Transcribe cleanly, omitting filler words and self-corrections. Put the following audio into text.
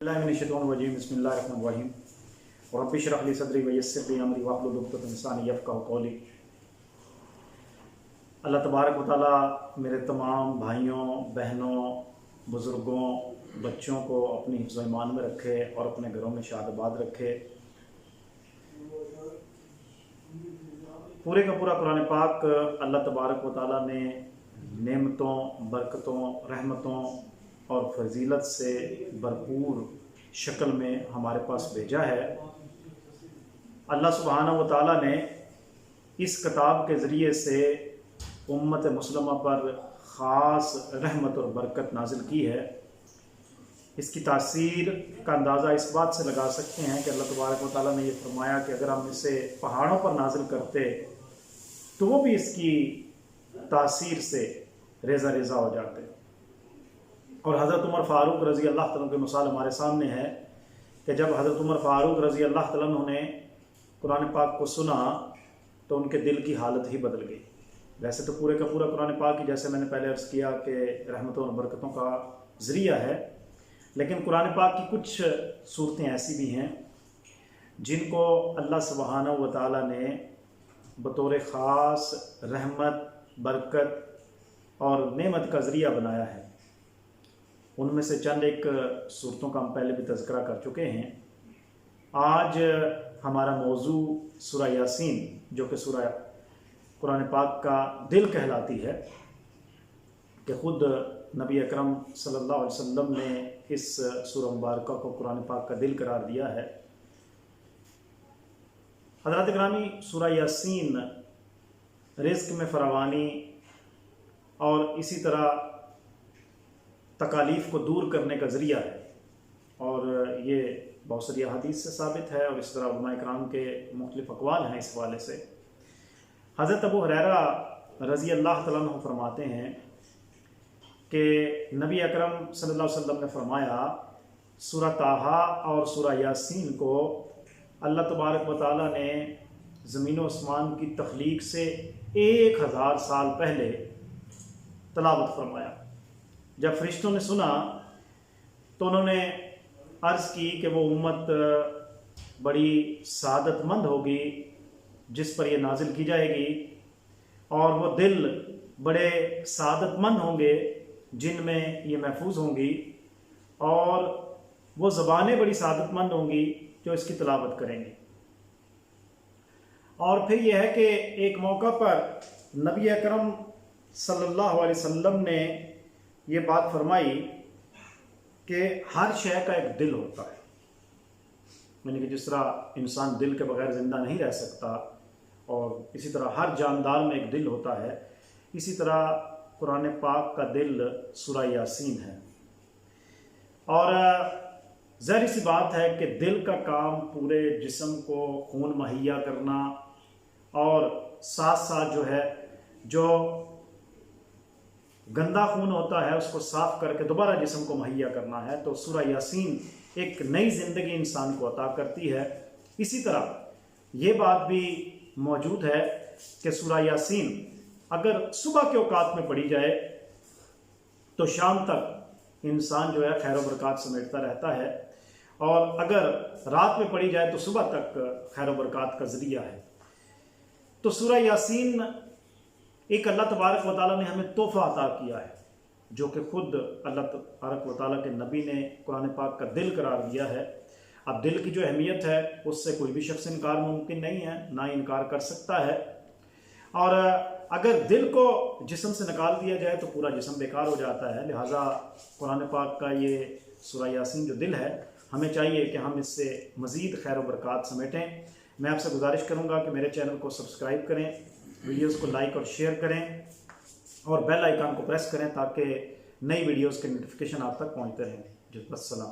बिस्मिल्लाहिर्रहमानिर्रहीम रब्बि इश्रह ली सदरी वयस्सिर ली अमरी वहलुल उक़दतम मिन लिसानी यफ़क़हू क़ौली। अल्लाह तबारक व तआला मेरे तमाम भाइयों, बहनों, बुज़ुर्गों, बच्चों को अपनी हिफ्ज़ व ईमान में रखे और अपने घरों में शादाबाद रखे। पूरे का पूरा कुरान पाक अल्लाह तबारक व तआला ने नेमतों, बरकतों, रहमतों और फजीलत से भरपूर शक्ल में हमारे पास भेजा है। अल्लाह सुब्हानहू व तआला ने इस किताब के ज़रिए से उम्मत मुस्लिमा पर ख़ास रहमत और बरकत नाजिल की है। इसकी तासीर का अंदाज़ा इस बात से लगा सकते हैं कि अल्लाह तबारक व तआला ने यह फरमाया कि अगर हम इसे पहाड़ों पर नाजिल करते तो वो भी इसकी तासीर से रेज़ा रेज़ा हो जाते। और हज़रत उमर फ़ारूक रज़ी अल्लाह तआला की मिसाल हमारे सामने है कि जब हज़रत उमर फ़ारूक रज़ी अल्लाह तआला ने कुरान पाक को सुना तो उनके दिल की हालत ही बदल गई। वैसे तो पूरे का पूरा कुरान पाक ही, जैसे मैंने पहले अर्ज़ किया, कि रहमतों और बरकतों का ज़रिया है, लेकिन कुरान पाक की कुछ सूरतें ऐसी भी हैं जिनको अल्लाह सुब्हानहू व तआला ने बतौर ख़ास रहमत, बरकत और नेमत का ज़रिया बनाया है। उनमें से चंद एक सूरतों का हम पहले भी तज़किरा कर चुके हैं। आज हमारा मौजू सूरा यासीन, जो कि सूरा कुरान पाक का दिल कहलाती है, कि ख़ुद नबी अकरम सल्लल्लाहु अलैहि वसल्लम ने इस सूरा मुबारक को कुरान पाक का दिल करार दिया है। हज़रात गिरामी, सूरा यासीन रिज़्क़ में फरावानी और इसी तरह तकालीफ़ को दूर करने का ज़रिया है, और ये बहुत सारी हदीस से साबित है, और इस तरह उलमा इकराम के मुख्तलिफ़ अक़वाल हैं इस हवाले से। हज़रत अबू हुरैरा रज़ी अल्लाह तआला अन्हु फरमाते हैं कि नबी अकरम सल्लल्लाहु अलैहि वसल्लम ने फरमाया, सूरा ताहा और सूरा यासीन को अल्लाह तबारक व तआला ने ज़मीन व आसमान की तख्लीक से 1000 साल पहले तलावत फरमाया। जब फरिश्तों ने सुना तो उन्होंने अर्ज़ की कि वो उम्मत बड़ी सआदतमंद होगी जिस पर यह नाजिल की जाएगी, और वो दिल बड़े सआदतमंद होंगे जिनमें ये महफूज होंगी, और वो ज़बानें बड़ी सआदतमंद होंगी जो इसकी तलावत करेंगी। और फिर यह है कि एक मौका पर नबी अकरम सल्लल्लाहु अलैहि वसल्लम ने ये बात फरमाई कि हर शय का एक दिल होता है, यानी कि जिस तरह इंसान दिल के बगैर ज़िंदा नहीं रह सकता, और इसी तरह हर जानदार में एक दिल होता है, इसी तरह कुरान पाक का दिल सूरा यासीन है। और ज़ाहिर सी बात है कि दिल का काम पूरे जिस्म को खून मुहैया करना, और साथ साथ जो है जो गंदा खून होता है उसको साफ़ करके दोबारा जिस्म को मुहैया करना है। तो सूरा यासीन एक नई ज़िंदगी इंसान को अता करती है। इसी तरह ये बात भी मौजूद है कि सूरा यासीन अगर सुबह के औकात में पढ़ी जाए तो शाम तक इंसान जो है खैर बरक़ात समेटता रहता है, और अगर रात में पढ़ी जाए तो सुबह तक खैर बरक़ात का ज़रिया है। तो सूरा यासीन एक अल्लाह तबारक व तआला ने हमें तोहफ़ा अता किया है, जो कि ख़ुद अल्लाह तबारक व तआला के नबी ने कुरान पाक का दिल करार दिया है। अब दिल की जो अहमियत है उससे कोई भी शख्स इनकार मुमकिन नहीं है, ना इनकार कर सकता है। और अगर दिल को जिस्म से निकाल दिया जाए तो पूरा जिस्म बेकार हो जाता है। लिहाजा कुरान पाक का ये सूरा यासीन जो दिल है, हमें चाहिए कि हम इससे मज़ीद खैर व बरक़ात समेटें। मैं आपसे गुजारिश करूँगा कि मेरे चैनल को सब्सक्राइब करें, वीडियोस को लाइक और शेयर करें, और बेल आइकन को प्रेस करें ताकि नई वीडियोस के नोटिफिकेशन आप तक पहुँचते रहें। अस्सलाम।